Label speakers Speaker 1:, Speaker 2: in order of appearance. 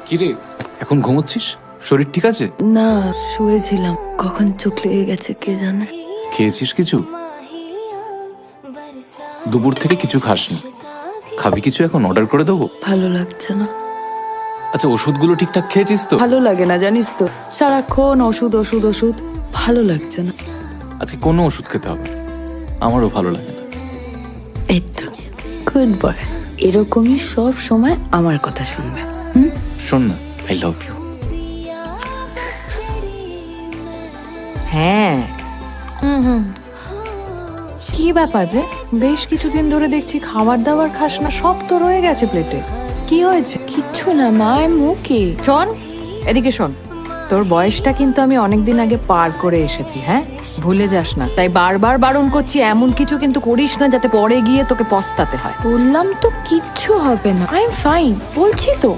Speaker 1: কিরে, এখন ঘুমোচ্ছিস? শরীর ঠিক আছে?
Speaker 2: না, শুয়েছিলাম, কখন চোখ লেগে গেছে কে জানে।
Speaker 1: খেয়েছিস কিছু? দুপুর থেকে কিছু খাসনি, খাবি কিছু? এখন অর্ডার করে দেবো।
Speaker 2: ভালো লাগছে না।
Speaker 1: আচ্ছা, ওষুধগুলো ঠিকঠাক খেয়েছিস তো?
Speaker 2: ভালো লাগে না জানিস তো, সারাক্ষণ ওষুধ ওষুধ ওষুধ, ভালো লাগছে না।
Speaker 1: আজকে কোনো ওষুধ খেতে হবে? আমারও ভালো লাগে না।
Speaker 2: এই তো গুড বয়, এরকমই সব সময় আমার কথা শুনবে।
Speaker 1: শোন না, আই লাভ ইউ।
Speaker 3: হ্যাঁ। কি ব্যাপার রে, বেশ কিছুদিন ধরে দেখছি খাবার দাবার খাস না, সব তো রয়ে গেছে প্লেটে। কি হয়েছে?
Speaker 2: কিচ্ছু না মা, মুখে
Speaker 3: শোন, এদিকে শোন, তোর বয়সটা কিন্তু আমি অনেকদিন আগে পার করে এসেছি, হ্যাঁ? ভুলে যাস না। তাই বারবার বারণ করছি, এমন কিছু কিন্তু করিস না যাতে পরে গিয়ে তোকে পস্তাতে হয়।
Speaker 2: বললাম তো কিচ্ছু হবে না, আই এম ফাইন, বলছি তো।